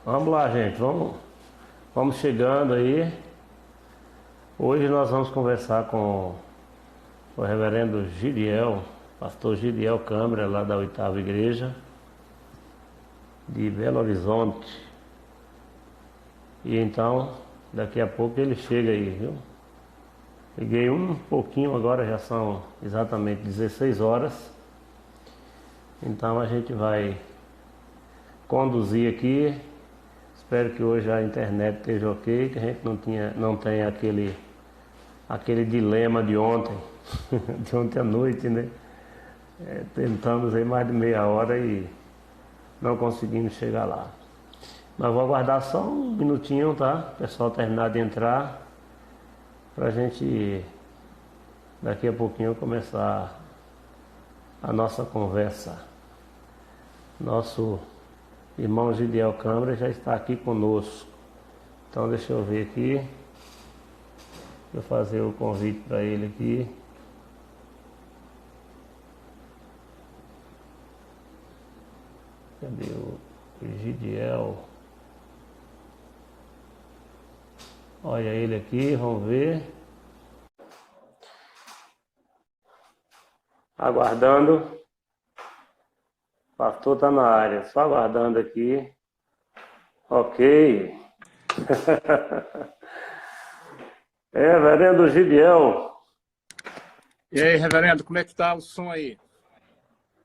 Vamos lá, gente, vamos chegando aí. Hoje nós vamos conversar com o reverendo Gidiel, pastor Gidiel Câmara, lá da 8ª Igreja de Belo Horizonte. E então, daqui a pouco ele chega aí, viu? Liguei um pouquinho, agora já são exatamente 16 horas. Então a gente vai conduzir aqui. Espero que hoje a internet esteja ok, que a gente não tenha aquele dilema de ontem, de ontem à noite, né? Tentamos aí mais de meia hora e não conseguimos chegar lá. Mas vou aguardar só um minutinho, tá? O pessoal terminar de entrar, pra gente daqui a pouquinho começar a nossa conversa. Nosso irmão Gidiel Câmara já está aqui conosco. Então deixa eu ver aqui. Vou fazer o convite para ele aqui. Cadê o Gidiel? Olha ele aqui, vamos ver. Aguardando. O pastor está na área, só aguardando aqui. Ok. Reverendo Gidiel. E aí, reverendo, como é que tá o som aí?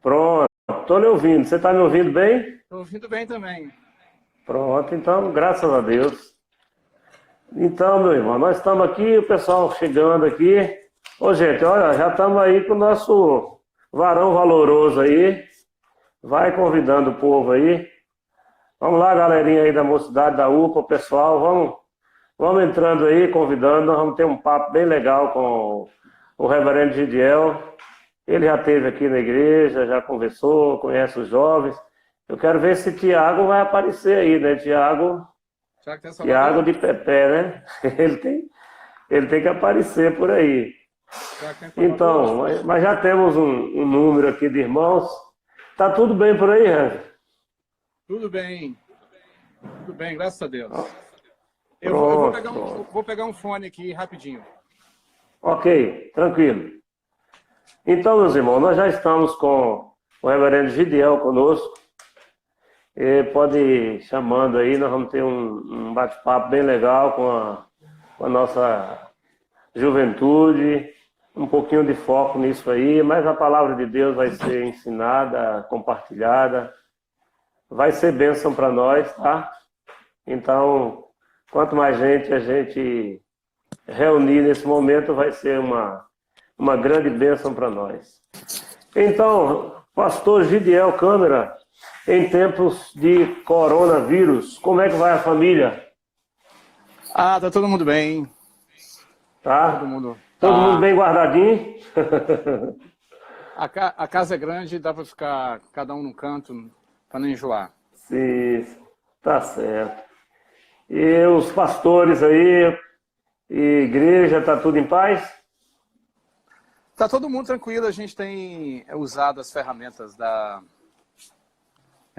Pronto, estou lhe ouvindo. Você está me ouvindo bem? Estou ouvindo bem também. Pronto, então, graças a Deus. Então, meu irmão, nós estamos aqui, o pessoal chegando aqui. Ô, gente, olha, já estamos aí com o nosso varão valoroso aí. Vai convidando o povo aí. Vamos lá, galerinha aí da Mocidade, da UPA, pessoal, vamos entrando aí, convidando. Nós vamos ter um papo bem legal com o reverendo Gidiel. Ele já esteve aqui na igreja, já conversou, conhece os jovens. Eu quero ver se Tiago vai aparecer aí, né? Tiago de Pepé, né? Ele tem que aparecer por aí. Então, mas já temos um número aqui de irmãos. Tá tudo bem por aí, Rev? Tudo bem, graças a Deus. Eu vou pegar um fone aqui rapidinho. Ok, tranquilo. Então, meus irmãos, nós já estamos com o reverendo Gidiel conosco. Pode ir chamando aí, nós vamos ter um bate-papo bem legal com a nossa juventude, um pouquinho de foco nisso aí, mas a palavra de Deus vai ser ensinada, compartilhada, vai ser bênção para nós, tá? Então, quanto mais gente a gente reunir nesse momento, vai ser uma grande bênção para nós. Então, pastor Gidiel Câmara, em tempos de coronavírus, como é que vai a família? Tá todo mundo bem. Tá? Todo mundo bem guardadinho? A casa é grande, dá para ficar cada um num canto, para não enjoar. Sim, tá certo. E os pastores aí, e igreja, tá tudo em paz? Tá todo mundo tranquilo, a gente tem usado as ferramentas da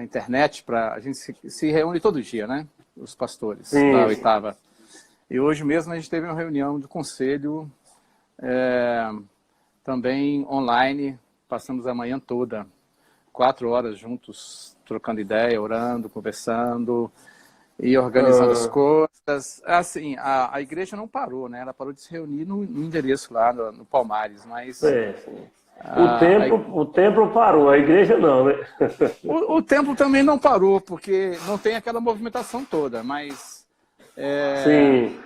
internet a gente se reúne todo dia, né? Os pastores da 8ª. E hoje mesmo a gente teve uma reunião do conselho, também online, passamos a manhã toda, 4 horas juntos, trocando ideia, orando, conversando e organizando as coisas. Assim, a igreja não parou, né? Ela parou de se reunir no endereço lá no Palmares, mas... Sim. O templo parou, a igreja não, né? O templo também não parou, porque não tem aquela movimentação toda, mas... Sim.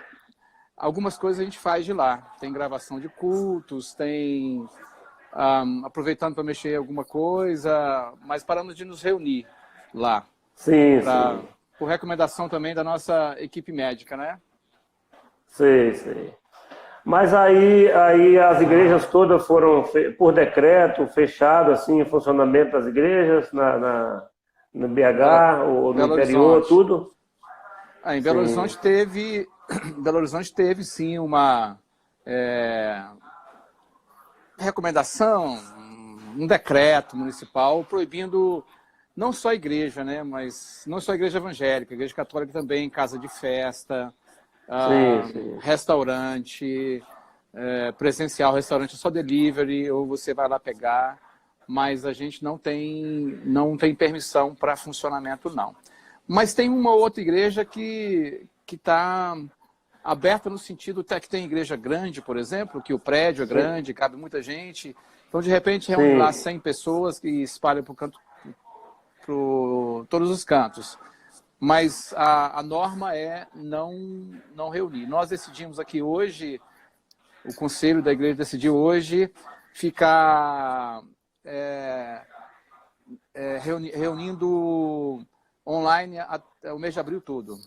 Algumas coisas a gente faz de lá. Tem gravação de cultos, tem... aproveitando para mexer em alguma coisa, mas paramos de nos reunir lá. Sim. Por recomendação também da nossa equipe médica, né? Sim. Mas aí as igrejas todas foram, por decreto, fechadas, assim, o funcionamento das igrejas no BH, ou no interior, tudo? Em Belo Horizonte teve sim uma recomendação, um decreto municipal proibindo não só a igreja, né, mas não só a igreja evangélica, a igreja católica também, casa de festa, sim. restaurante, presencial, restaurante só delivery, ou você vai lá pegar, mas a gente não tem permissão para funcionamento, não. Mas tem uma outra igreja que está aberta no sentido que tem igreja grande, por exemplo, que o prédio é grande, cabe muita gente, então de repente reúne lá 100 pessoas que espalham por todos os cantos. Mas a norma é não reunir. Nós decidimos aqui hoje, o conselho da igreja decidiu hoje ficar reunindo online o mês de abril todo.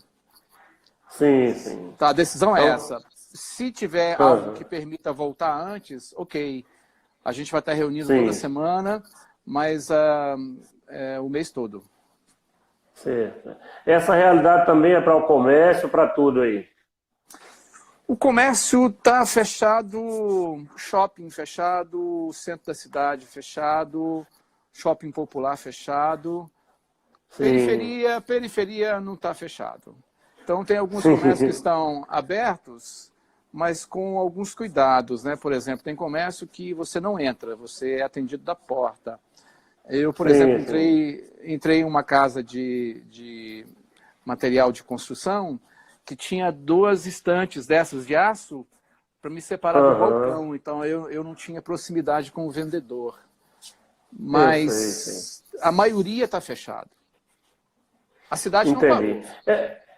Sim. Tá, a decisão é Então, essa. Se tiver algo que permita voltar antes, ok. A gente vai estar reunido toda semana, mas o mês todo. Certo. Essa realidade também é para o comércio, para tudo aí? O comércio está fechado, shopping fechado, centro da cidade fechado, shopping popular fechado. Periferia não está fechado. Então tem alguns comércios que estão abertos, mas com alguns cuidados, né? Por exemplo, tem comércio que você não entra, você é atendido da porta. Eu, por exemplo, entrei em uma casa de material de construção que tinha 2 estantes dessas de aço para me separar do balcão. Então, eu não tinha proximidade com o vendedor. Mas a maioria está fechada. A cidade não parou.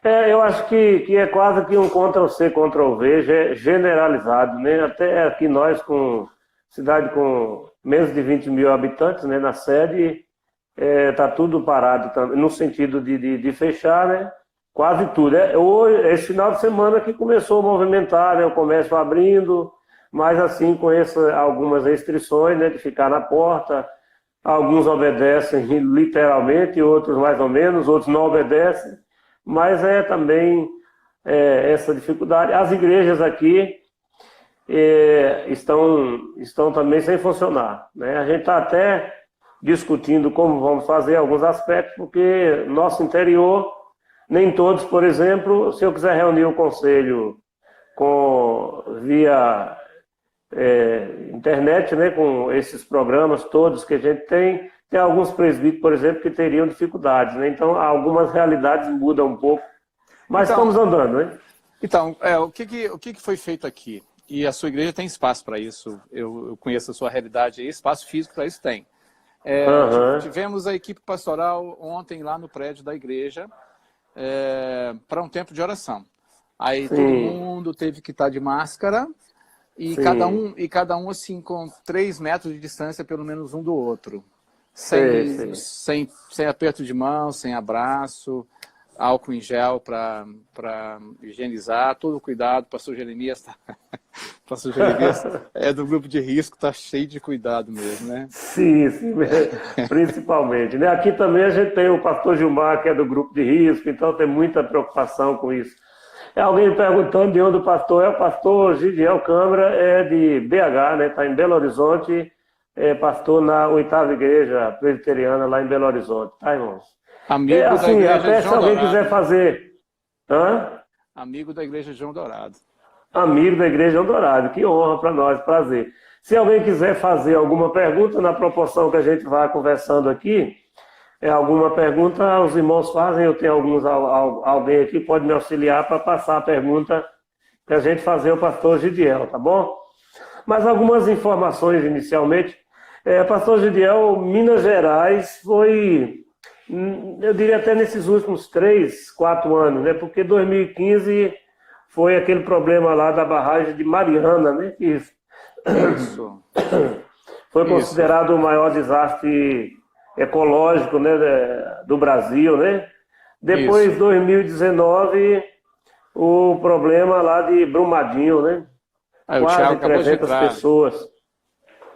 Eu acho que é quase que um Ctrl-C, Ctrl-V generalizado, né? Até aqui nós, com cidade com menos de 20 mil habitantes, né, na sede, está tudo parado, no sentido de fechar, né? Quase tudo. Esse final de semana que começou a movimentar, né, o comércio abrindo, mas assim com algumas restrições, né, de ficar na porta. Alguns obedecem literalmente, outros mais ou menos, outros não obedecem, mas também essa dificuldade. As igrejas aqui estão também sem funcionar, né? A gente está até discutindo como vamos fazer alguns aspectos, porque nosso interior, nem todos, por exemplo, se eu quiser reunir o conselho via internet, né, com esses programas todos que a gente tem alguns presbíteros, por exemplo, que teriam dificuldades, né? Então, algumas realidades mudam um pouco, mas estamos andando, né? Então, o que foi feito aqui? E a sua igreja tem espaço para isso, eu conheço a sua realidade aí, espaço físico para isso tem. Tivemos a equipe pastoral ontem lá no prédio da igreja para um tempo de oração. Aí todo mundo teve que estar de máscara, e cada um assim com 3 metros de distância, pelo menos um do outro. Sem aperto de mão, sem abraço, álcool em gel para higienizar, todo o cuidado. Pastor Jeremias é do grupo de risco, está cheio de cuidado mesmo, né? Sim, principalmente. Né? Aqui também a gente tem o pastor Gilmar, que é do grupo de risco, então tem muita preocupação com isso. Alguém perguntando de onde o pastor Gidiel Câmara é de BH, né? Está em Belo Horizonte, pastor na 8ª Igreja Presbiteriana lá em Belo Horizonte, tá, irmãos? Amigo da igreja até João se alguém Dourado. quiser fazer... Amigo da igreja João Dourado. Amigo da igreja João Dourado, que honra para nós, prazer. Se alguém quiser fazer alguma pergunta, na proporção que a gente vai conversando aqui, alguma pergunta, os irmãos fazem, eu tenho alguém aqui pode me auxiliar para passar a pergunta para a gente fazer o pastor Gidiel, tá bom? Mas algumas informações inicialmente. Pastor Gidiel, Minas Gerais foi, eu diria até nesses últimos 3, 4 anos, né? Porque 2015 foi aquele problema lá da barragem de Mariana, né? Isso. Foi considerado o maior desastre ecológico, né, do Brasil, né? Depois, 2019, o problema lá de Brumadinho, né? Quase 300 pessoas.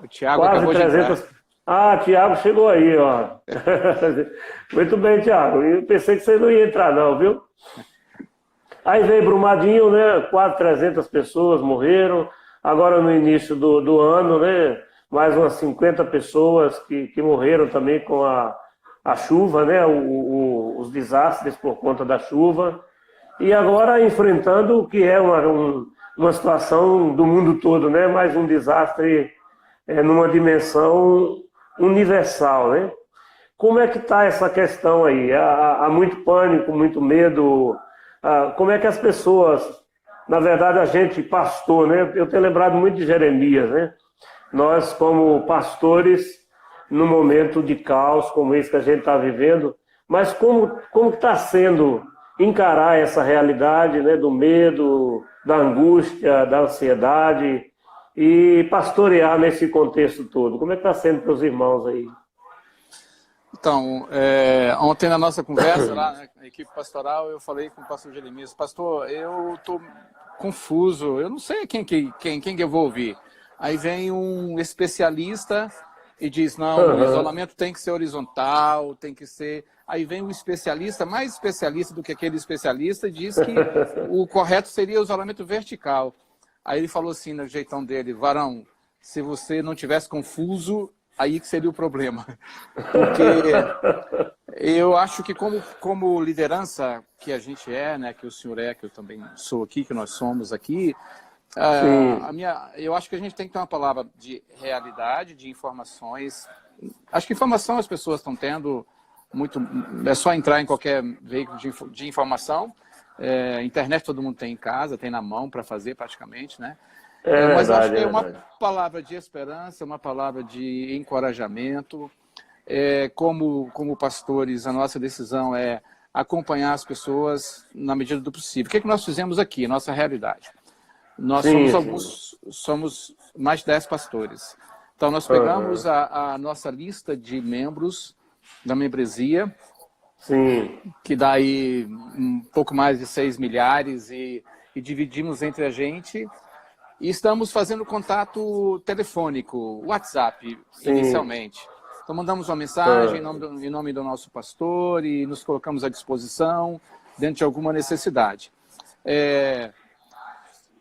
O Thiago quase acabou 300. De Thiago chegou aí, ó. Muito bem, Thiago. Eu pensei que você não ia entrar, não, viu? Aí veio Brumadinho, né? Quase 300 pessoas morreram. Agora, no início do ano, né? mais umas 50 pessoas que morreram também com a chuva, né? Os desastres por conta da chuva. E agora enfrentando o que é uma situação do mundo todo, né? Mais um desastre numa dimensão universal, né? Como é que está essa questão aí? Há muito pânico, muito medo? Como é que as pessoas, na verdade a gente, pastor, né? Eu tenho lembrado muito de Jeremias, né? Nós como pastores, num momento de caos como esse que a gente está vivendo, mas como está sendo encarar essa realidade, né? Do medo, da angústia, da ansiedade e pastorear nesse contexto todo? Como é que está sendo para os irmãos aí? Então, ontem na nossa conversa lá na equipe pastoral, eu falei com o pastor Jeremias: pastor, eu estou confuso, eu não sei quem que eu vou ouvir. Aí vem um especialista e diz, não, o isolamento tem que ser horizontal, tem que ser... Aí vem um especialista, mais especialista do que aquele especialista, e diz que o correto seria o isolamento vertical. Aí ele falou assim, no jeitão dele: varão, se você não tivesse confuso, aí que seria o problema. Porque eu acho que como liderança que a gente né, que o senhor que eu também sou aqui, que nós somos aqui, eu acho que a gente tem que ter uma palavra de realidade, de informações. Acho que informação as pessoas estão tendo muito, é só entrar em qualquer veículo de informação. Internet todo mundo tem em casa, tem na mão para fazer praticamente, né? Mas eu acho que é uma palavra de esperança, uma palavra de encorajamento. Como pastores, a nossa decisão é acompanhar as pessoas na medida do possível. O que nós fizemos aqui, nossa realidade? Nós somos mais de 10 pastores. Então, nós pegamos a nossa lista de membros da membresia, que dá aí um pouco mais de 6 milhares, e dividimos entre a gente. E estamos fazendo contato telefônico, WhatsApp, inicialmente. Então, mandamos uma mensagem em nome do nosso pastor e nos colocamos à disposição dentro de alguma necessidade.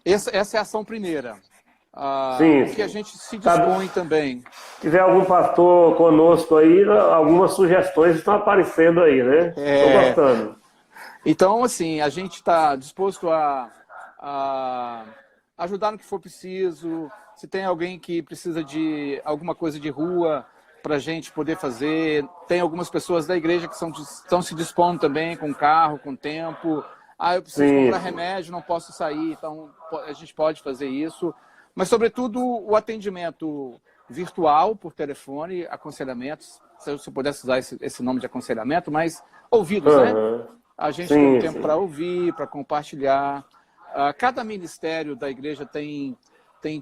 Essa é a ação primeira. Porque a gente se dispõe também. Se tiver algum pastor conosco aí, algumas sugestões estão aparecendo aí, né? Estou gostando. Então, assim, a gente está disposto a ajudar no que for preciso. Se tem alguém que precisa de alguma coisa de rua para a gente poder fazer. Tem algumas pessoas da igreja que estão se dispondo também com carro, com tempo. Eu preciso comprar remédio, não posso sair, então a gente pode fazer isso. Mas, sobretudo, o atendimento virtual, por telefone, aconselhamentos, se eu pudesse usar esse nome de aconselhamento, mas ouvidos, né? A gente tem um tempo para ouvir, para compartilhar. Cada ministério da igreja tem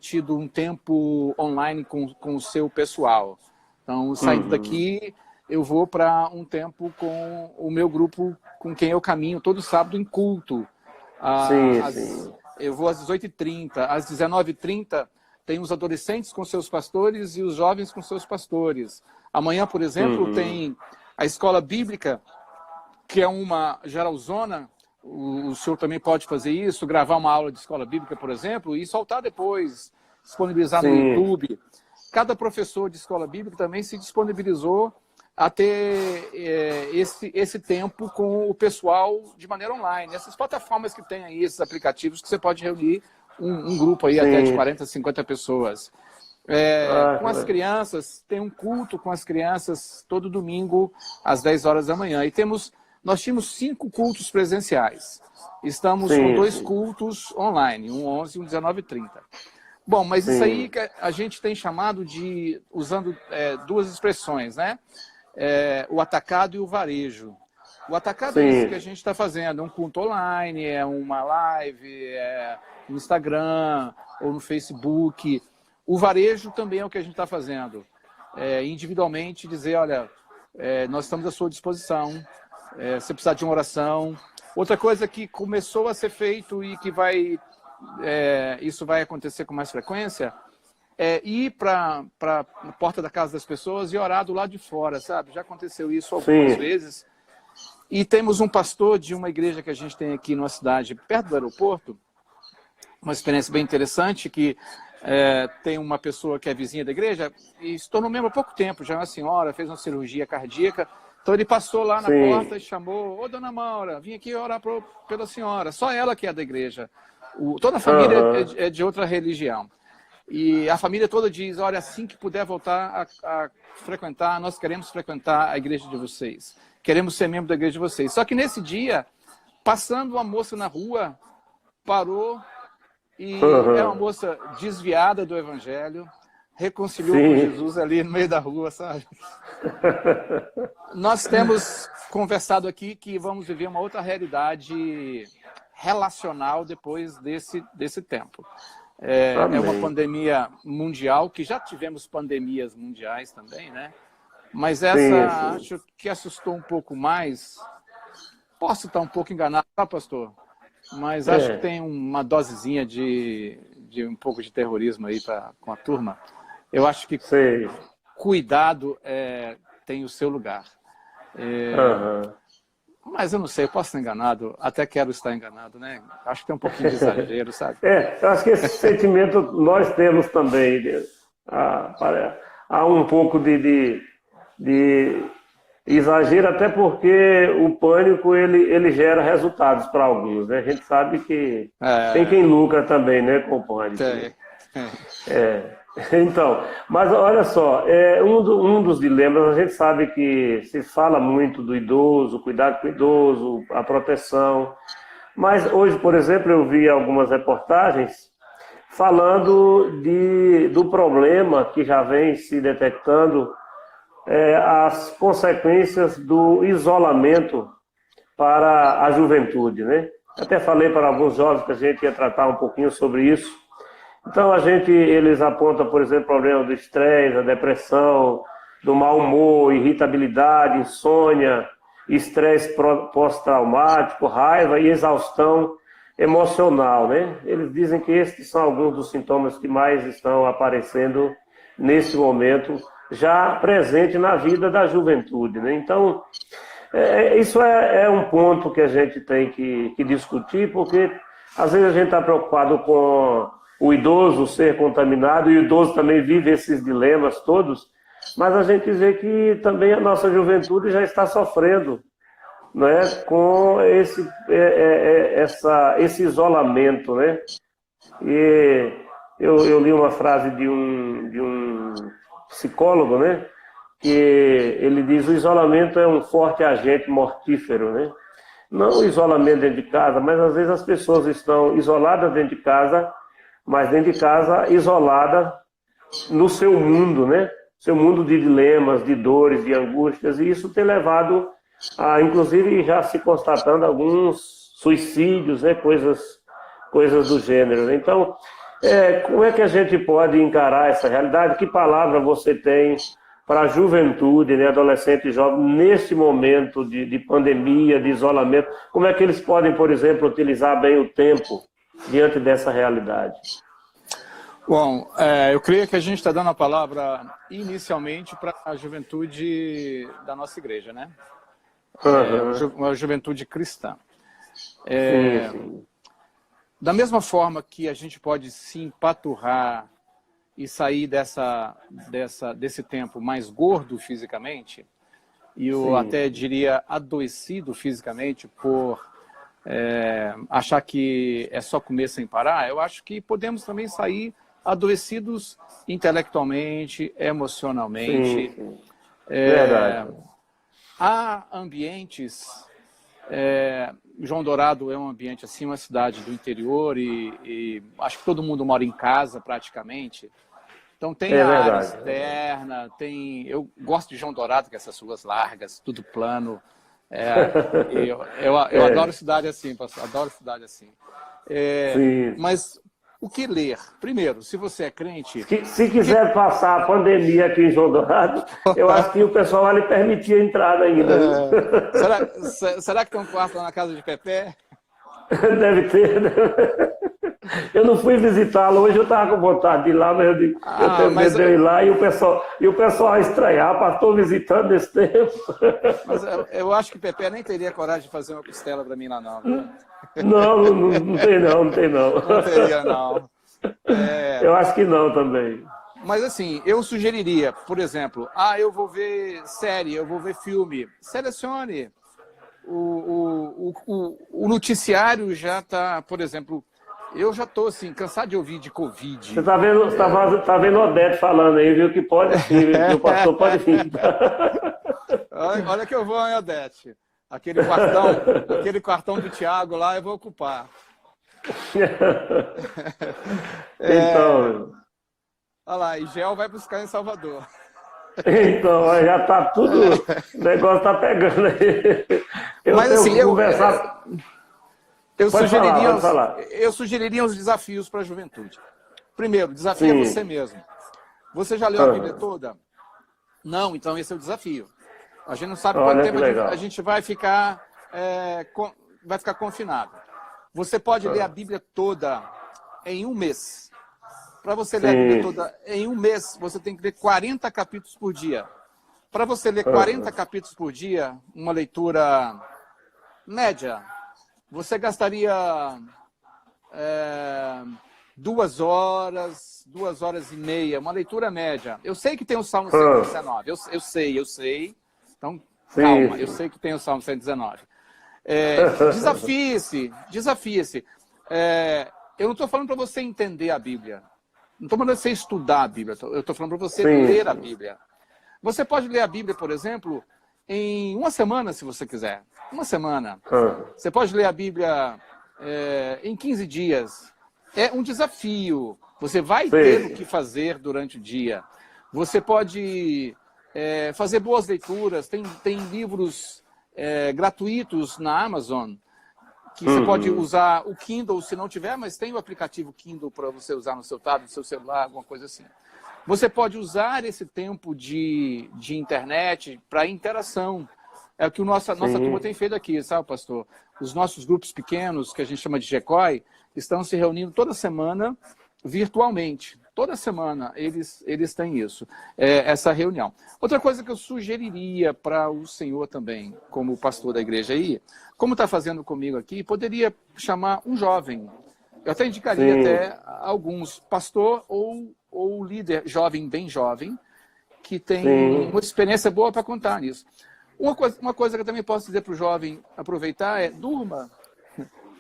tido um tempo online com o seu pessoal. Então, saindo daqui, eu vou para um tempo com o meu grupo com quem eu caminho todo sábado em culto. Eu vou às 18h30. Às 19h30, tem os adolescentes com seus pastores e os jovens com seus pastores. Amanhã, por exemplo, tem a escola bíblica, que é uma geralzona. O senhor também pode fazer isso, gravar uma aula de escola bíblica, por exemplo, e soltar depois, disponibilizar no YouTube. Cada professor de escola bíblica também se disponibilizou a ter esse tempo com o pessoal de maneira online. Essas plataformas que tem aí, esses aplicativos que você pode reunir um grupo aí até de 40, 50 pessoas. Com as crianças, tem um culto com as crianças todo domingo às 10 horas da manhã. E nós tínhamos 5 cultos presenciais. Estamos com 2 cultos online, um 11 e um 19h30. Bom, mas isso aí que a gente tem chamado de, usando 2 expressões, né? O atacado e o varejo. O atacado é isso que a gente está fazendo, é um culto online, é uma live, no Instagram ou no Facebook. O varejo também é o que a gente está fazendo. Individualmente dizer, olha, nós estamos à sua disposição, se precisar de uma oração. Outra coisa que começou a ser feito e que isso vai acontecer com mais frequência, ir para a porta da casa das pessoas e orar do lado de fora, sabe? Já aconteceu isso algumas vezes. E temos um pastor de uma igreja que a gente tem aqui numa cidade perto do aeroporto, uma experiência bem interessante, que tem uma pessoa que é vizinha da igreja e se tornou membro há pouco tempo, já é uma senhora, fez uma cirurgia cardíaca. Então ele passou lá na porta e chamou: ô dona Maura, vim aqui orar pela senhora. Só ela que é da igreja. Toda a família é de outra religião. E a família toda diz: olha, assim que puder voltar a frequentar, nós queremos frequentar a igreja de vocês. Queremos ser membro da igreja de vocês. Só que nesse dia, passando uma moça na rua, parou e é uma moça desviada do evangelho, reconciliou com Jesus ali no meio da rua, sabe? Nós temos conversado aqui que vamos viver uma outra realidade relacional depois desse tempo. É uma pandemia mundial, que já tivemos pandemias mundiais também, né? Mas essa acho que assustou um pouco mais. Posso estar um pouco enganado, tá, pastor? Mas acho que tem uma dosezinha de um pouco de terrorismo aí com a turma. Eu acho que cuidado tem o seu lugar. Mas eu não sei, eu posso estar enganado, até quero estar enganado, né? Acho que tem um pouquinho de exagero, sabe? Eu acho que esse sentimento nós temos também. Há um pouco de exagero, até porque o pânico ele gera resultados para alguns, né? A gente sabe que tem quem lucra também, né, com o pânico. Então, mas olha só, um dos dilemas, a gente sabe que se fala muito do idoso, cuidado com o idoso, a proteção, mas hoje, por exemplo, eu vi algumas reportagens falando do problema que já vem se detectando, as consequências do isolamento para a juventude, né? Até falei para alguns jovens que a gente ia tratar um pouquinho sobre isso. Então eles apontam, por exemplo, o problema do estresse, da depressão, do mau humor, irritabilidade, insônia, estresse pós-traumático, raiva e exaustão emocional, né? Eles dizem que esses são alguns dos sintomas que mais estão aparecendo nesse momento, já presente na vida da juventude, né? Então, isso é um ponto que a gente tem que discutir, porque às vezes a gente está preocupado com o idoso ser contaminado, e o idoso também vive esses dilemas todos, mas a gente vê que também a nossa juventude já está sofrendo, né, com esse isolamento, né? E eu li uma frase de um psicólogo, né, que ele diz: o isolamento é um forte agente mortífero, né? Não o isolamento dentro de casa, mas às vezes as pessoas estão isoladas dentro de casa, mas dentro de casa isolada no seu mundo, né? Seu mundo de dilemas, de dores, de angústias, e isso tem levado a, inclusive, já se constatando alguns suicídios, né? Coisas do gênero. Então, como é que a gente pode encarar essa realidade? Que palavra você tem para a juventude, né, adolescente e jovem, neste momento de pandemia, de isolamento? Como é que eles podem, por exemplo, utilizar bem o tempo diante dessa realidade? Bom, eu creio que a gente está dando a palavra inicialmente para a juventude da nossa igreja, né? Uma juventude cristã. Sim. Da mesma forma que a gente pode se empaturrar e sair desse tempo mais gordo fisicamente, e eu até diria adoecido fisicamente por achar que é só comer sem parar, eu acho que podemos também sair adoecidos intelectualmente, emocionalmente. Sim. Verdade. Há ambientes... João Dourado é um ambiente assim, uma cidade do interior, e acho que todo mundo mora em casa praticamente. Então tem a área externa, eu gosto de João Dourado, que é essas ruas largas, tudo plano. Eu adoro cidade assim, pastor, adoro cidade assim. Mas o que ler? Primeiro, se você é crente... Se quiser passar a pandemia aqui em João Dourado, eu acho que o pessoal vai lhe permitir a entrada ainda. Será que tem um quarto lá na casa de Pepé? Deve ter, né? Eu não fui visitá-lo, hoje eu estava com vontade de ir lá, mas eu digo, eu tenho medo de ir lá, e o pessoal vai estranhar, pastor visitando nesse tempo. Mas eu acho que Pepé nem teria coragem de fazer uma costela para mim lá, não. Não tem não. Não teria, não. Eu acho que não também. Mas assim, eu sugeriria, por exemplo, eu vou ver série, eu vou ver filme. Selecione. O noticiário já está, por exemplo, eu já estou assim, cansado de ouvir de Covid. Você tá vendo o Odete falando aí, viu? Que pode sim, viu? Que o pastor pode sim. Olha que eu vou, hein, Odete. Aquele quartão do Thiago lá, eu vou ocupar. Então, olha lá, Igel vai buscar em Salvador. então, já tá tudo. O negócio tá pegando aí. Mas assim, conversar. Eu sugeriria os desafios para a juventude. Primeiro, desafio é você mesmo. Você já leu a Bíblia toda? Não, então esse é o desafio. A gente não sabe quanto tempo a gente vai ficar confinado. Você pode ler a Bíblia toda em um mês. Para você ler a Bíblia toda em um mês, você tem que ler 40 capítulos por dia. Para você ler 40 capítulos por dia, uma leitura média, você gastaria 2 horas, 2 horas e meia, uma leitura média. Eu sei que tem o Salmo 119, eu sei. Então, calma, eu sei que tem o Salmo 119. Desafie-se. Eu não estou falando para você entender a Bíblia. Não estou mandando você estudar a Bíblia. Eu estou falando para você ler a Bíblia. Você pode ler a Bíblia, por exemplo, em uma semana, se você quiser. Uma semana. Você pode ler a Bíblia em 15 dias. É um desafio. Você vai ter o que fazer durante o dia. Você pode fazer boas leituras. Tem livros gratuitos na Amazon, que você pode usar o Kindle, se não tiver, mas tem o aplicativo Kindle para você usar no seu tablet, no seu celular, alguma coisa assim. Você pode usar esse tempo de internet para interação. É o que nossa turma tem feito aqui, sabe, pastor? Os nossos grupos pequenos, que a gente chama de GECOI, estão se reunindo toda semana virtualmente. Toda semana eles têm isso, essa reunião. Outra coisa que eu sugeriria para o senhor também, como pastor da igreja aí, como está fazendo comigo aqui, poderia chamar um jovem. Eu até indicaria até alguns, pastor ou líder jovem, bem jovem, que tem uma experiência boa para contar nisso. Uma coisa que eu também posso dizer para o jovem aproveitar é durma.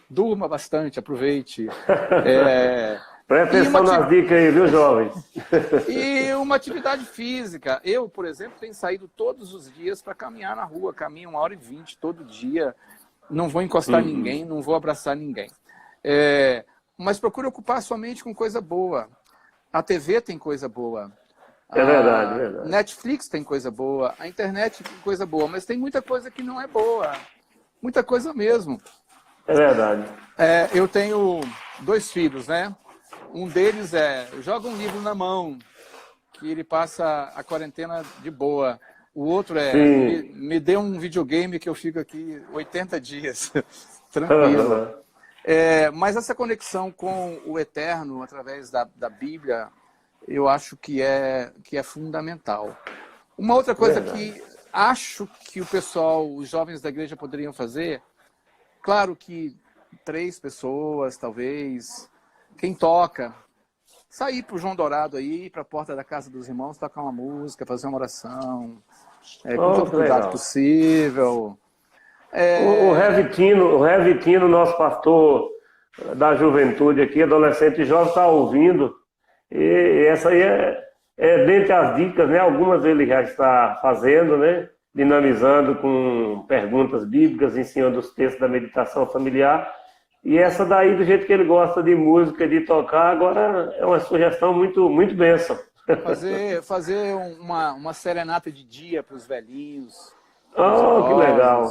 Durma bastante, aproveite. Presta atenção nas dicas aí, viu, jovens? E uma atividade física. Eu, por exemplo, tenho saído todos os dias para caminhar na rua. Caminho 1h20 todo dia. Não vou encostar ninguém, não vou abraçar ninguém. Mas procure ocupar sua mente com coisa boa. A TV tem coisa boa. É verdade. Netflix tem coisa boa. A internet tem coisa boa. Mas tem muita coisa que não é boa. Muita coisa mesmo. É verdade. Eu tenho 2 filhos, né? Um deles joga um livro na mão, que ele passa a quarentena de boa. O outro me dê um videogame que eu fico aqui 80 dias, tranquilo. Mas essa conexão com o Eterno, através da Bíblia, eu acho que é fundamental. Uma outra coisa que acho que os jovens da igreja poderiam fazer, claro que 3 pessoas, talvez... Quem toca, sair para o João Dourado aí, para a porta da casa dos irmãos, tocar uma música, fazer uma oração, com todo o cuidado possível. O Revitino, nosso pastor da juventude aqui, adolescente e jovem, está ouvindo. E essa aí é dentre as dicas, né? Algumas ele já está fazendo, né? Dinamizando com perguntas bíblicas, ensinando os textos da meditação familiar. E essa daí, do jeito que ele gosta de música, de tocar, agora é uma sugestão muito, muito bênção. Fazer uma serenata de dia para os velhinhos. Que legal.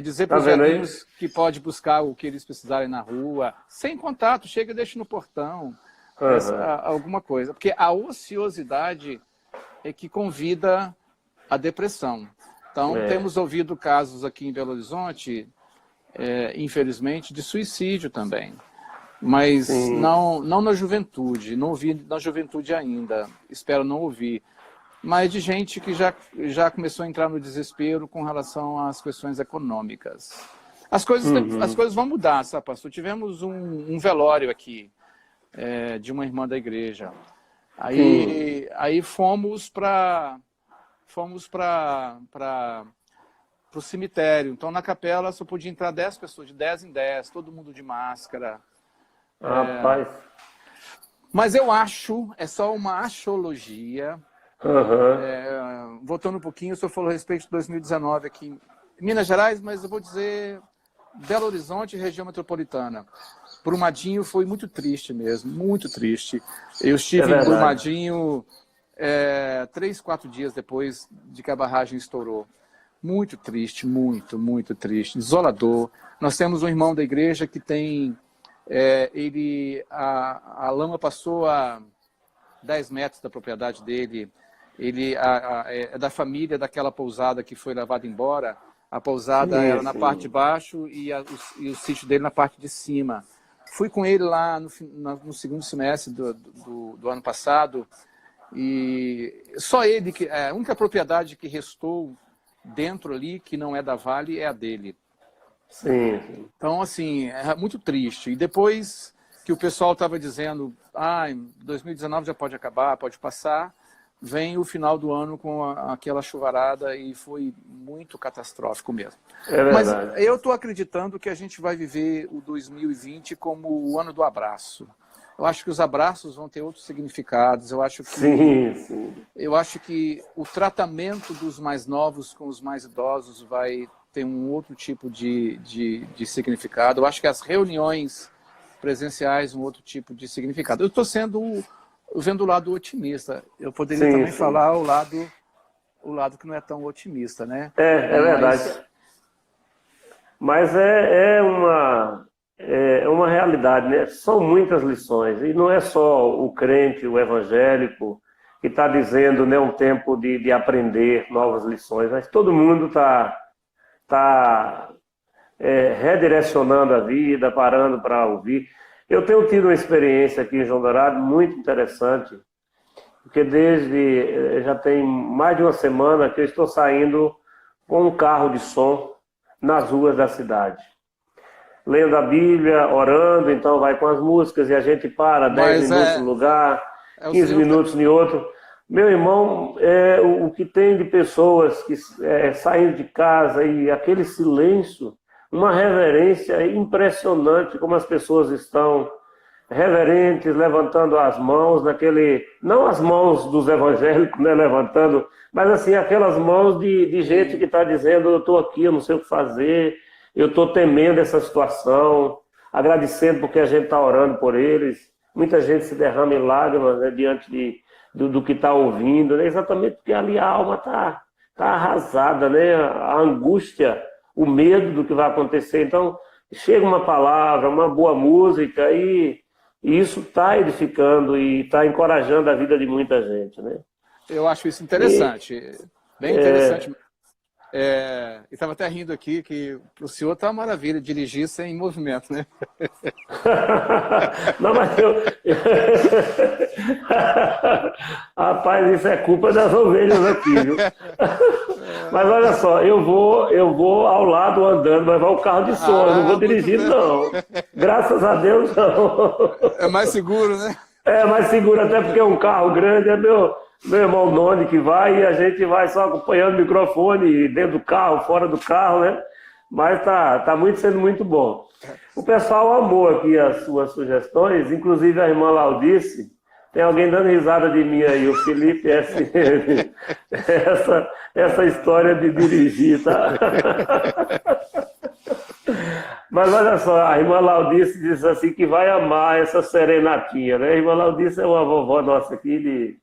Dizer para os velhinhos que pode buscar o que eles precisarem na rua, sem contato, chega e deixa no portão. Alguma coisa. Porque a ociosidade é que convida a depressão. Então, temos ouvido casos aqui em Belo Horizonte... infelizmente, de suicídio também. Mas não na juventude, não ouvi na juventude ainda, espero não ouvir. Mas de gente que já começou a entrar no desespero com relação às questões econômicas. As coisas vão mudar, sabe, pastor? Tivemos um velório aqui. de uma irmã da igreja. Aí fomos para o cemitério. Então, na capela só podia entrar 10 pessoas, de 10 em 10, todo mundo de máscara. Rapaz. Mas eu acho, é só uma axiologia. Voltando um pouquinho, o senhor falou a respeito de 2019 aqui em Minas Gerais, mas eu vou dizer Belo Horizonte e região metropolitana. Brumadinho foi muito triste mesmo, muito triste. Eu estive em Brumadinho 3, 4 dias depois de que a barragem estourou. Muito triste, muito, muito triste, desolador. Nós temos um irmão da igreja que tem... a lama passou a 10 metros da propriedade dele. Ele é da família daquela pousada que foi levada embora. A pousada era na parte de baixo e o sítio dele na parte de cima. Fui com ele lá no segundo semestre do ano passado e só ele, a única propriedade que restou dentro ali, que não é da Vale, é a dele. Sim. Então, assim, é muito triste. E depois que o pessoal estava dizendo, 2019 já pode acabar, pode passar, vem o final do ano com aquela chuvarada e foi muito catastrófico mesmo. Mas eu estou acreditando que a gente vai viver o 2020 como o ano do abraço. Eu acho que os abraços vão ter outros significados. Eu acho que, eu acho que o tratamento dos mais novos com os mais idosos vai ter um outro tipo de significado. Eu acho que as reuniões presenciais um outro tipo de significado. Eu estou vendo o lado otimista. Eu poderia também falar o lado que não é tão otimista, né? É verdade. Mas é uma realidade, né? São muitas lições. E não é só o crente, o evangélico, que está dizendo, né, um tempo de aprender novas lições, mas todo mundo está redirecionando a vida, parando para ouvir. Eu tenho tido uma experiência aqui em João Dourado muito interessante, porque já tem mais de uma semana que eu estou saindo com um carro de som nas ruas da cidade. Lendo a Bíblia, orando, então vai com as músicas e a gente para 10 minutos no lugar, 15 minutos em outro. Meu irmão, o que tem de pessoas que saindo de casa e aquele silêncio, uma reverência impressionante, como as pessoas estão reverentes, levantando as mãos, não as mãos dos evangélicos, né, levantando, mas assim, aquelas mãos de gente que está dizendo, eu estou aqui, eu não sei o que fazer, eu estou temendo essa situação, agradecendo porque a gente está orando por eles. Muita gente se derrama em lágrimas, né, diante do que está ouvindo, né, exatamente porque ali a alma está arrasada, né, a angústia, o medo do que vai acontecer. Então, chega uma palavra, uma boa música e isso está edificando e está encorajando a vida de muita gente, né? Eu acho isso interessante, bem interessante. Estava até rindo aqui que para o senhor está uma maravilha dirigir sem movimento, né? Não, mas rapaz, isso é culpa das ovelhas aqui, viu? Mas olha só, eu vou ao lado andando, mas vai o carro de som, eu não vou dirigir, não. Graças a Deus, não. É mais seguro, né? É mais seguro, até porque é um carro grande, é meu irmão Noni que vai e a gente vai só acompanhando o microfone dentro do carro, fora do carro, né? Mas tá sendo muito bom. O pessoal amou aqui as suas sugestões, inclusive a irmã Laudice. Tem alguém dando risada de mim aí, o Felipe SM. Essa história de dirigir, tá? Mas olha só, a irmã Laudice disse assim que vai amar essa serenatinha, né? A irmã Laudice é uma vovó nossa aqui de,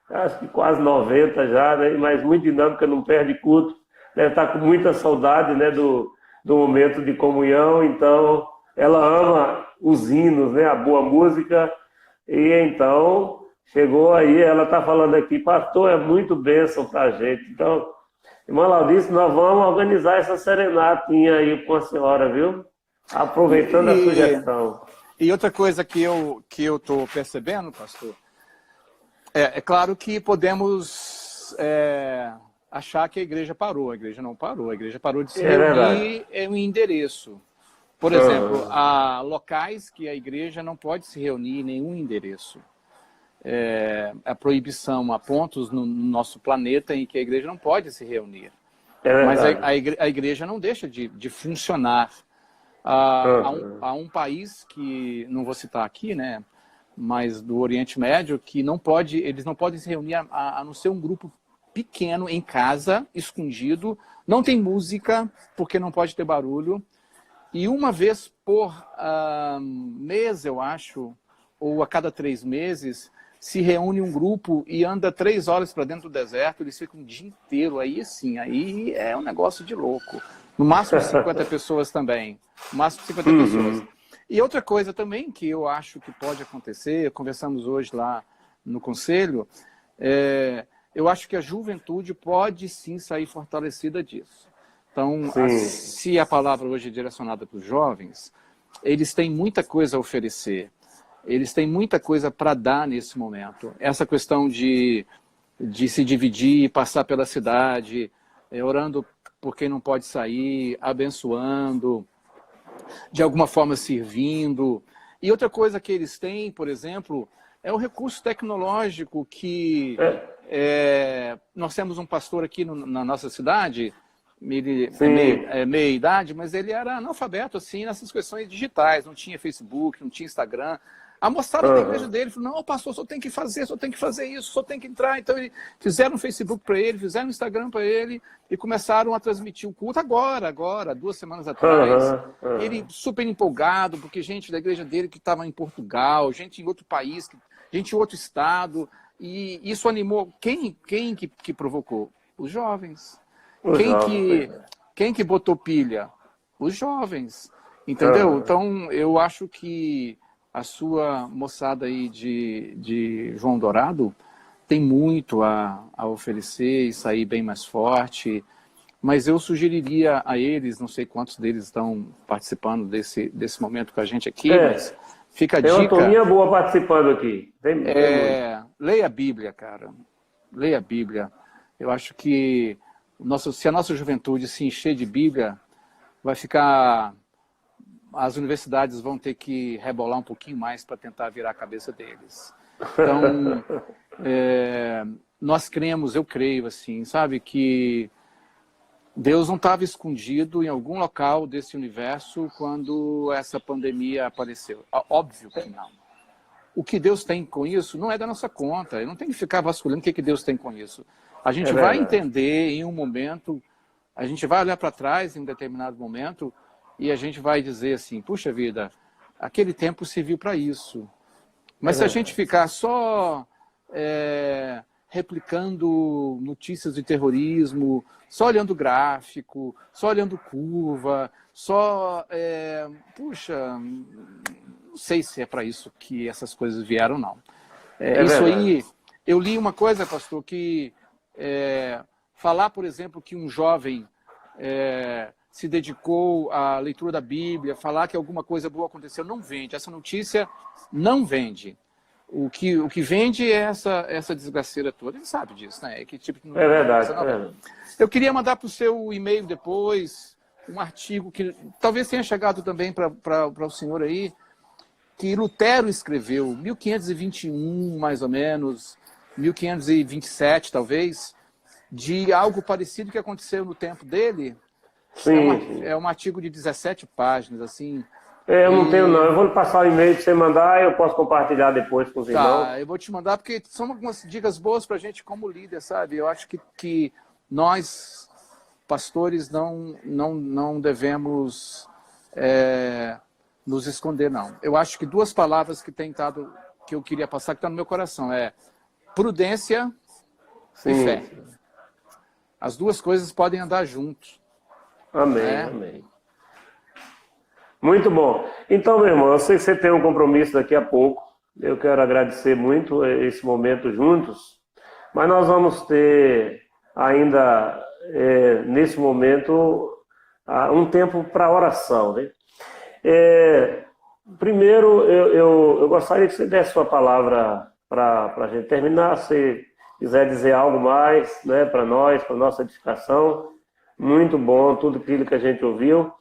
acho que quase 90 já, né? Mas muito dinâmica, não perde culto. Deve estar com muita saudade, né, do momento de comunhão. Então, ela ama os hinos, né, a boa música. E então, chegou aí, ela está falando aqui, pastor, é muito bênção para a gente. Então, irmã Laudice, nós vamos organizar essa serenatinha aí com a senhora, viu? Aproveitando a sugestão. E outra coisa que eu estou percebendo, pastor, é claro que podemos achar que a igreja parou. A igreja não parou. A igreja parou de se reunir em um endereço. Por exemplo, há locais que a igreja não pode se reunir em nenhum endereço. A proibição, há pontos no nosso planeta em que a igreja não pode se reunir. Mas a igreja não deixa de funcionar. Há um país que, não vou citar aqui, né, mas do Oriente Médio, que eles não podem se reunir a não ser um grupo pequeno em casa, escondido, não tem música, porque não pode ter barulho, e uma vez por mês, eu acho, ou a cada 3 meses, se reúne um grupo e anda 3 horas para dentro do deserto, eles ficam o dia inteiro, aí sim, aí é um negócio de louco. No máximo 50 pessoas também, no máximo 50 pessoas. E outra coisa também que eu acho que pode acontecer, conversamos hoje lá no conselho, eu acho que a juventude pode sim sair fortalecida disso. Então, se a palavra hoje é direcionada para os jovens, eles têm muita coisa a oferecer, eles têm muita coisa para dar nesse momento. Essa questão de se dividir, passar pela cidade, orando por quem não pode sair, abençoando, de alguma forma servindo. E outra coisa que eles têm, por exemplo, é o recurso tecnológico que nós temos um pastor aqui na nossa cidade, ele meia idade, mas ele era analfabeto assim, nessas questões digitais, não tinha Facebook, não tinha Instagram. A moçada da igreja dele falou, não, pastor, só tem que fazer isso, só tem que entrar. Então, fizeram um Facebook para ele, fizeram um Instagram para ele e começaram a transmitir o culto agora, 2 semanas atrás. Ele super empolgado, porque gente da igreja dele que estava em Portugal, gente em outro país, gente em outro estado. E isso animou. Quem que provocou? Os jovens. Quem que botou pilha? Os jovens. Entendeu? Então, eu acho que a sua moçada aí de João Dourado tem muito a oferecer e sair bem mais forte, mas eu sugeriria a eles, não sei quantos deles estão participando desse momento com a gente aqui, mas fica a dica. Tem uma turminha boa participando aqui. Leia a Bíblia, cara. Leia a Bíblia. Eu acho que se a nossa juventude se encher de Bíblia, vai ficar... As universidades vão ter que rebolar um pouquinho mais para tentar virar a cabeça deles. Então, nós cremos, eu creio, assim, sabe, que Deus não estava escondido em algum local desse universo quando essa pandemia apareceu. Óbvio que não. O que Deus tem com isso não é da nossa conta. Eu não tenho que ficar vasculhando o que Deus tem com isso. A gente vai entender em um momento, a gente vai olhar para trás em um determinado momento e a gente vai dizer assim, puxa vida, aquele tempo serviu para isso. Mas se a gente ficar só replicando notícias de terrorismo, só olhando gráfico, só olhando curva, puxa, não sei se é para isso que essas coisas vieram, não. Isso aí, eu li uma coisa, pastor, que falar, por exemplo, que um jovem se dedicou à leitura da Bíblia, falar que alguma coisa boa aconteceu, não vende. Essa notícia não vende. O que vende é essa desgraceira toda. Ele sabe disso, né? Que tipo de notícia, verdade. Eu queria mandar para o seu e-mail depois um artigo que talvez tenha chegado também para o senhor aí, que Lutero escreveu, 1521, mais ou menos, 1527, talvez, de algo parecido que aconteceu no tempo dele. Sim. É um artigo de 17 páginas, assim. Eu não tenho, não. Eu vou passar o e-mail para você mandar, eu posso compartilhar depois com os irmãos. Tá, eu vou te mandar, porque são algumas dicas boas para a gente como líder, sabe? Eu acho que nós, pastores, não devemos nos esconder, não. Eu acho que 2 palavras que eu queria passar, que está no meu coração, prudência e fé. As 2 coisas podem andar juntos. Amém, amém. Muito bom. Então, meu irmão, eu sei que você tem um compromisso daqui a pouco. Eu quero agradecer muito esse momento juntos. Mas nós vamos ter ainda, nesse momento, um tempo para oração, né? Primeiro, eu gostaria que você desse sua palavra para a gente terminar. Se quiser dizer algo mais, né, para nós, para nossa edificação. Muito bom tudo aquilo que a gente ouviu.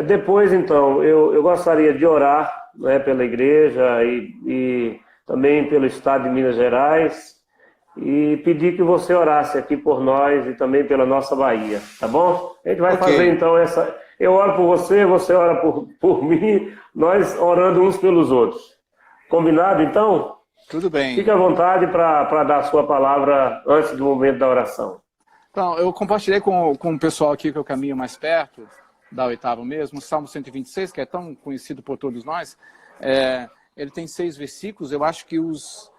Depois, então, eu gostaria de orar, né, pela igreja e também pelo estado de Minas Gerais e pedir que você orasse aqui por nós e também pela nossa Bahia, tá bom? A gente vai fazer, então, essa... Eu oro por você, você ora por mim, nós orando uns pelos outros. Combinado, então? Tudo bem. Fique à vontade para dar a sua palavra antes do momento da oração. Então, eu compartilhei com o pessoal aqui que eu caminho mais perto, da oitava mesmo, o Salmo 126, que é tão conhecido por todos nós. Ele tem 6 versículos. Eu acho que os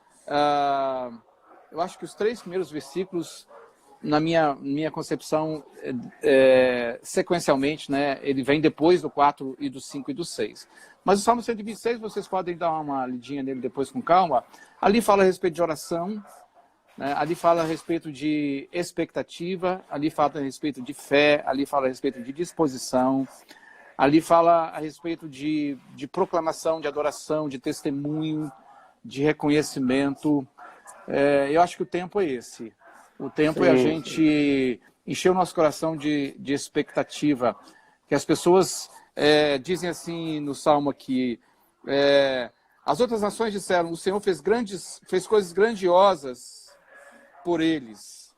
3 primeiros versículos, na minha concepção, sequencialmente, né, ele vem depois do 4 e do 5 e do 6. Mas o Salmo 126, vocês podem dar uma lidinha nele depois com calma. Ali fala a respeito de oração, né? Ali fala a respeito de expectativa, ali fala a respeito de fé, ali fala a respeito de disposição, ali fala a respeito de proclamação, de adoração, de testemunho, de reconhecimento. Eu acho que o tempo é esse. O tempo é a gente encher o nosso coração de expectativa. Que as pessoas dizem assim no Salmo aqui, as outras nações disseram, o Senhor fez coisas grandiosas por eles.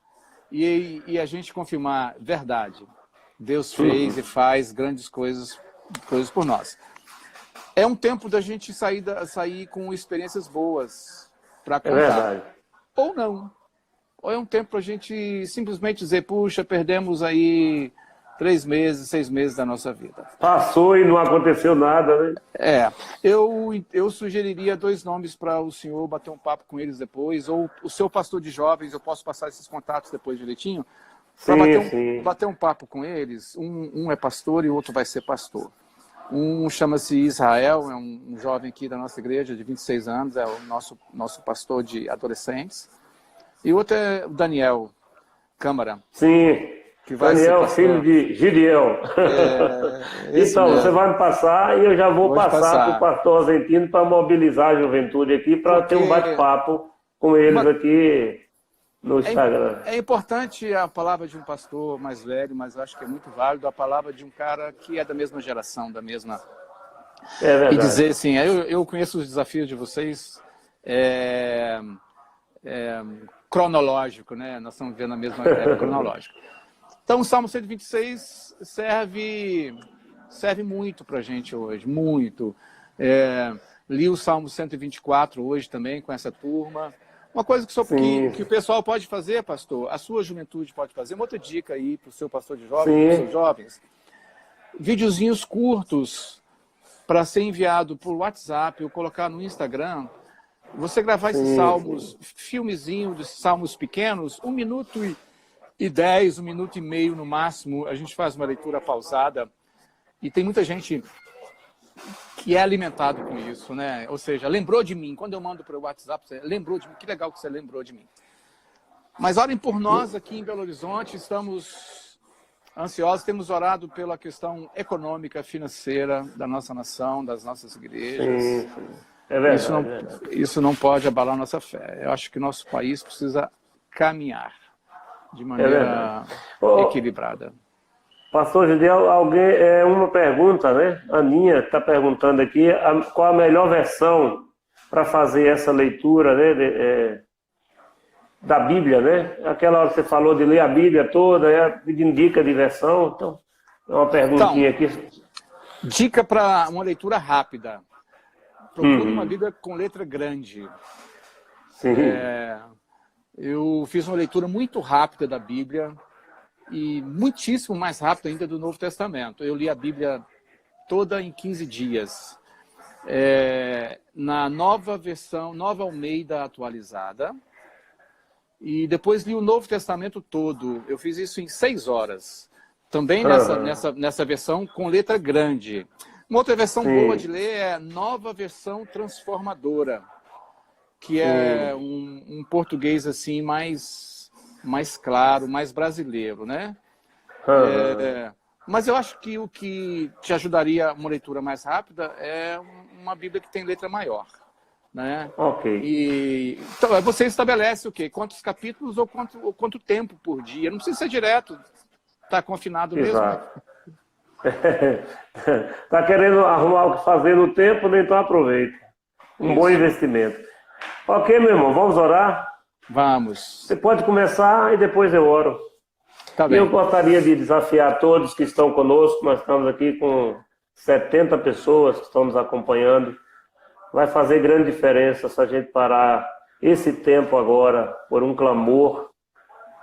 E a gente confirmar, verdade. Deus fez e faz grandes coisas por nós. É um tempo da gente sair com experiências boas para contar. É verdade. Ou não. Ou é um tempo para a gente simplesmente dizer, puxa, perdemos aí 3 meses, 6 meses da nossa vida. Passou e não aconteceu nada, né? Eu sugeriria 2 nomes para o senhor bater um papo com eles depois, ou o seu pastor de jovens, eu posso passar esses contatos depois direitinho, para bater um papo com eles. Um é pastor e o outro vai ser pastor. Um chama-se Israel, é um jovem aqui da nossa igreja, de 26 anos, é o nosso pastor de adolescentes. E o outro é o Daniel Câmara. Sim, que vai Daniel, filho de Gideão. Então, você vai me passar e eu já vou passar para o pastor argentino para mobilizar a juventude aqui, para ter um bate-papo com eles aqui no Instagram. É importante a palavra de um pastor mais velho, mas eu acho que é muito válido a palavra de um cara que é da mesma geração, da mesma... É verdade. E dizer assim, eu conheço os desafios de vocês, cronológico, né? Nós estamos vivendo a mesma época cronológica. Então, o Salmo 126 serve muito para a gente hoje, muito. Li o Salmo 124 hoje também com essa turma. Uma coisa que o pessoal pode fazer, pastor, a sua juventude pode fazer, uma outra dica aí para o seu pastor de jovens, para os seus jovens, videozinhos curtos para ser enviado por WhatsApp ou colocar no Instagram. Você gravar esses salmos, filmezinho de salmos pequenos, 1 minuto e 10, 1 minuto e meio no máximo, a gente faz uma leitura pausada e tem muita gente que é alimentado com isso, né? Ou seja, lembrou de mim. Quando eu mando para o WhatsApp, você lembrou de mim. Que legal que você lembrou de mim. Mas orem por nós aqui em Belo Horizonte, estamos ansiosos, temos orado pela questão econômica, financeira da nossa nação, das nossas igrejas. Sim. É verdade, isso não pode abalar nossa fé. Eu acho que nosso país precisa caminhar de maneira equilibrada. Pastor Gideão, uma pergunta, né? A Aninha está perguntando aqui qual a melhor versão para fazer essa leitura, né, da Bíblia, né? Aquela hora que você falou de ler a Bíblia toda, pedindo dica de versão. Então, é uma perguntinha aqui. Dica para uma leitura rápida. Procure uma Bíblia com letra grande. Sim. Eu fiz uma leitura muito rápida da Bíblia e muitíssimo mais rápida ainda do Novo Testamento. Eu li a Bíblia toda em 15 dias. Na nova versão, Nova Almeida atualizada. E depois li o Novo Testamento todo. Eu fiz isso em 6 horas. Também nessa versão com letra grande. Uma outra versão boa de ler é a Nova Versão Transformadora, que é um português assim mais claro, mais brasileiro, né? Mas eu acho que o que te ajudaria uma leitura mais rápida é uma Bíblia que tem letra maior, né? Ok. Então, você estabelece o quê? Quantos capítulos ou quanto tempo por dia? Não precisa ser direto, tá confinado mesmo. Exato. Está querendo arrumar o que fazer no tempo, né? Então aproveita. Um bom investimento. Ok, meu irmão, vamos orar? Vamos. Você pode começar e depois eu oro. Tá E bem. eu gostaria de desafiar todos que estão conosco. Nós estamos aqui com 70 pessoas que estão nos acompanhando. Vai fazer grande diferença se a gente parar esse tempo agora por um clamor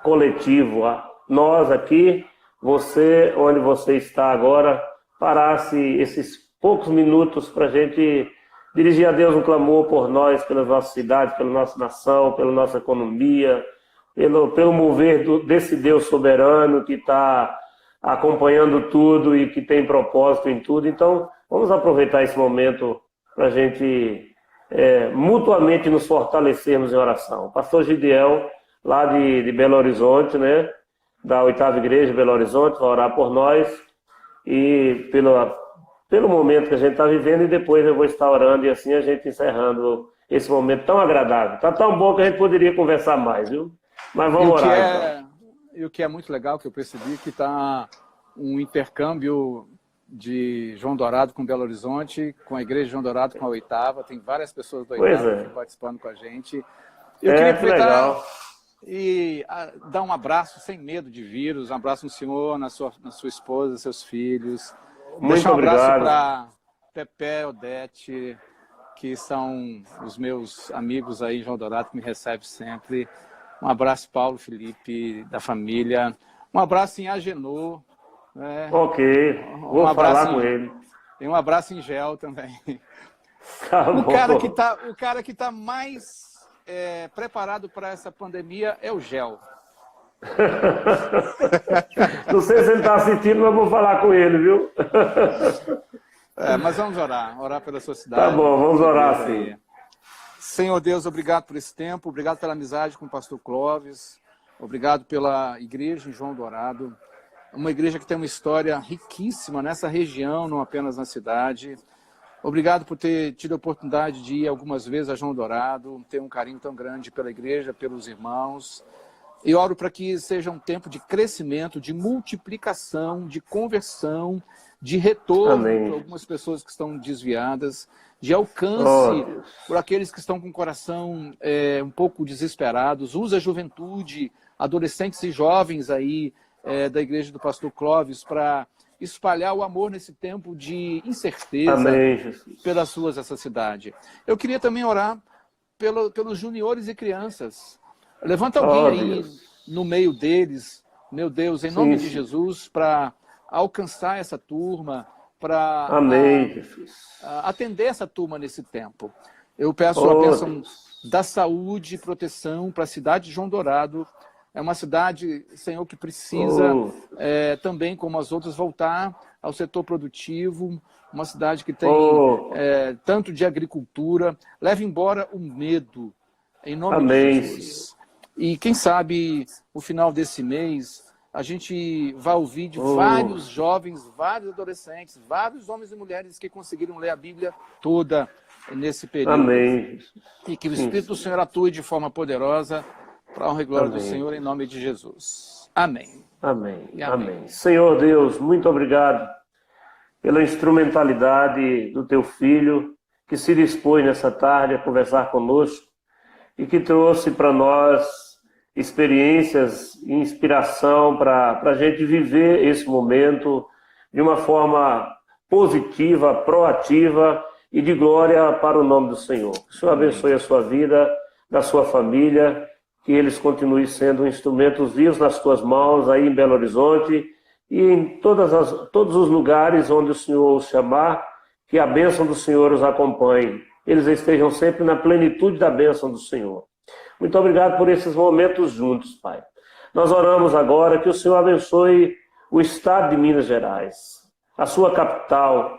coletivo. Nós aqui, você, onde você está agora, parasse esses poucos minutos para a gente dirigir a Deus um clamor por nós, pela nossa cidade, pela nossa nação, pela nossa economia, pelo mover desse Deus soberano que está acompanhando tudo e que tem propósito em tudo. Então, vamos aproveitar esse momento para a gente mutuamente nos fortalecermos em oração. O pastor Gidiel, lá de Belo Horizonte, né, da 8ª Igreja de Belo Horizonte, vai orar por nós e pelo momento que a gente está vivendo, e depois eu vou estar orando e assim a gente encerrando esse momento tão agradável. Está tão bom que a gente poderia conversar mais, viu? Mas vamos orar, então. E o que é muito legal, que eu percebi, que está um intercâmbio de João Dourado com Belo Horizonte, com a Igreja de João Dourado com a 8ª, tem várias pessoas da 8ª aqui participando com a gente. Eu queria aproveitar e dar um abraço sem medo de vírus, um abraço no senhor, na sua esposa, seus filhos. Muito um obrigado. abraço para Pepe, Odete, que são os meus amigos aí em João Dourado, que me recebem sempre. Um abraço, Paulo, Felipe, da família. Um abraço em Agenor. Né? Ok, vou falar com ele. E um abraço em Gel também. Tá bom. O cara que tá mais preparado para essa pandemia é o Gel. Não sei se ele está assistindo, mas vou falar com ele, viu? Mas vamos orar pela sua cidade. Tá bom, vamos orar sim. Senhor Deus, obrigado por esse tempo, obrigado pela amizade com o pastor Clóvis, obrigado pela igreja em João Dourado, uma igreja que tem uma história riquíssima nessa região, não apenas na cidade. Obrigado por ter tido a oportunidade de ir algumas vezes a João Dourado, ter um carinho tão grande pela igreja, pelos irmãos. E oro para que seja um tempo de crescimento, de multiplicação, de conversão, de retorno para algumas pessoas que estão desviadas, de alcance por aqueles que estão com o coração um pouco desesperados. Usa a juventude, adolescentes e jovens aí da igreja do pastor Clóvis para espalhar o amor nesse tempo de incerteza pelas ruas dessa cidade. Eu queria também orar pelos juniores e crianças. Levanta alguém aí no meio deles, meu Deus, em nome de Jesus, para alcançar essa turma, para atender essa turma nesse tempo. Eu peço a bênção da saúde e proteção para a cidade de João Dourado. É uma cidade, Senhor, que precisa também, como as outras, voltar ao setor produtivo, uma cidade que tem tanto de agricultura. Leve embora o medo, em nome de Jesus. E quem sabe, no final desse mês, a gente vai ouvir de vários jovens, vários adolescentes, vários homens e mulheres que conseguiram ler a Bíblia toda nesse período. E que o Espírito do Senhor atue de forma poderosa para a honra e glória do Senhor, em nome de Jesus. Amém. Amém. Senhor Deus, muito obrigado pela instrumentalidade do teu filho, que se dispôs nessa tarde a conversar conosco e que trouxe para nós experiências e inspiração para a gente viver esse momento de uma forma positiva, proativa e de glória para o nome do Senhor. Que o Senhor abençoe a sua vida, da sua família, que eles continuem sendo instrumentos vivos nas tuas mãos aí em Belo Horizonte e em todos os lugares onde o Senhor os chamar, que a bênção do Senhor os acompanhe. Eles estejam sempre na plenitude da bênção do Senhor. Muito obrigado por esses momentos juntos, Pai. Nós oramos agora que o Senhor abençoe o estado de Minas Gerais, a sua capital,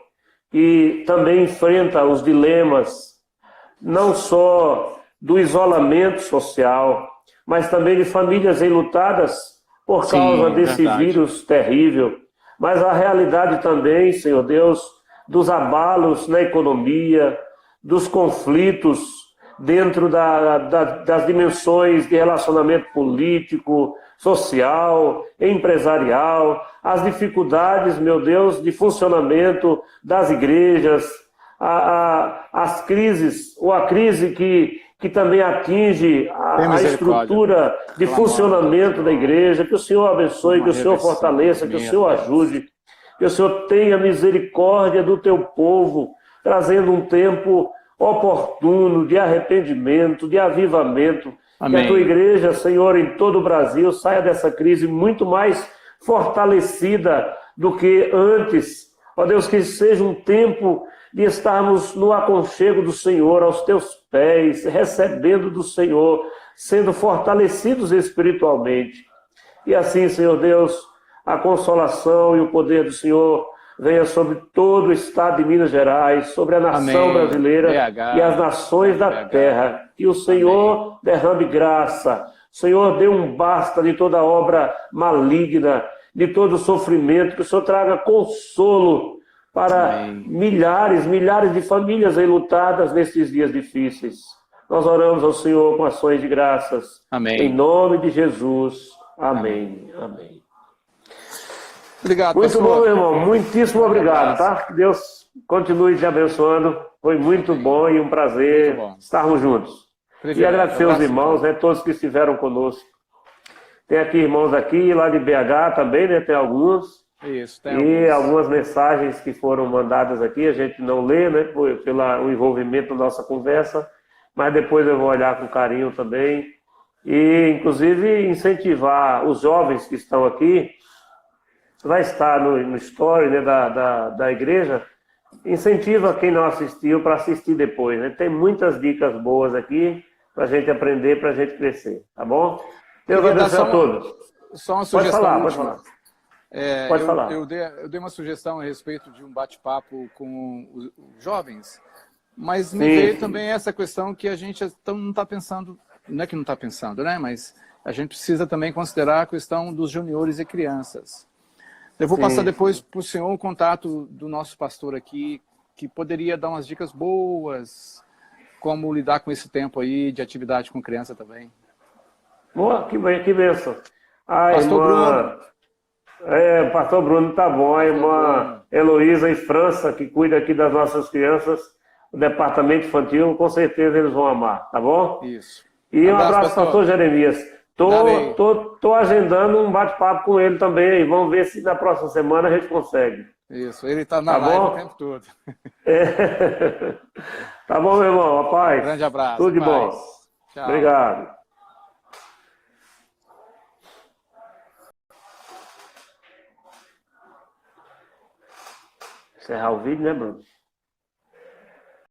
que também enfrenta os dilemas, não só do isolamento social, mas também de famílias enlutadas por causa desse vírus terrível. Mas a realidade também, Senhor Deus, dos abalos na economia, dos conflitos dentro das dimensões de relacionamento político, social, empresarial, as dificuldades, meu Deus, de funcionamento das igrejas, as crises, ou a crise que também atinge a estrutura de funcionamento da igreja. Que o Senhor abençoe, que o Senhor fortaleça, que o Senhor ajude, que o Senhor tenha misericórdia do teu povo, trazendo um tempo oportuno de arrependimento, de avivamento. Amém. Que a tua igreja, Senhor, em todo o Brasil, saia dessa crise muito mais fortalecida do que antes. Ó Deus, que seja um tempo de estarmos no aconchego do Senhor, aos teus pés, recebendo do Senhor, sendo fortalecidos espiritualmente. E assim, Senhor Deus, a consolação e o poder do Senhor venha sobre todo o estado de Minas Gerais, sobre a nação brasileira e as nações da terra. Que o Senhor derrame graça. O Senhor dê um basta de toda obra maligna, de todo sofrimento. Que o Senhor traga consolo para milhares de famílias enlutadas nesses dias difíceis. Nós oramos ao Senhor com ações de graças. Amém. Em nome de Jesus. Amém. Amém. Obrigado, muito pastor. bom, meu irmão. Muitíssimo obrigado, tá? Que Deus continue te abençoando. Foi muito bom e um prazer estarmos juntos. E agradecer aos irmãos, né, todos que estiveram conosco. Tem aqui irmãos aqui, lá de BH também, né? Tem alguns. Isso, tem e algumas mensagens que foram mandadas aqui, a gente não lê, né? Pelo envolvimento da nossa conversa, mas depois eu vou olhar com carinho também. E, inclusive, incentivar os jovens que estão aqui. Vai estar no story, né, da igreja. Incentiva quem não assistiu para assistir depois, né? Tem muitas dicas boas aqui para a gente aprender, para a gente crescer, tá bom? Deus abençoe a todos. Só uma sugestão. Pode falar. Pode falar. Eu dei uma sugestão a respeito de um bate-papo com os jovens, mas me veio também essa questão que a gente não está pensando, não é que não está pensando, né? Mas a gente precisa também considerar a questão dos juniores e crianças. Eu vou passar depois para o senhor o contato do nosso pastor aqui, que poderia dar umas dicas boas, como lidar com esse tempo aí de atividade com criança também. Boa, que bênção. Pastor Bruno. Pastor Bruno, tá bom. A irmã Heloísa em França, que cuida aqui das nossas crianças, o departamento infantil, com certeza eles vão amar, tá bom? Isso. E um abraço, pastor Jeremias. Tô agendando um bate-papo com ele também. Vamos ver se na próxima semana a gente consegue. Isso, ele está na live o tempo todo. Tá bom, meu irmão. Rapaz. Grande abraço. Tudo de bom. Tchau. Obrigado. Encerrar o vídeo, né, Bruno?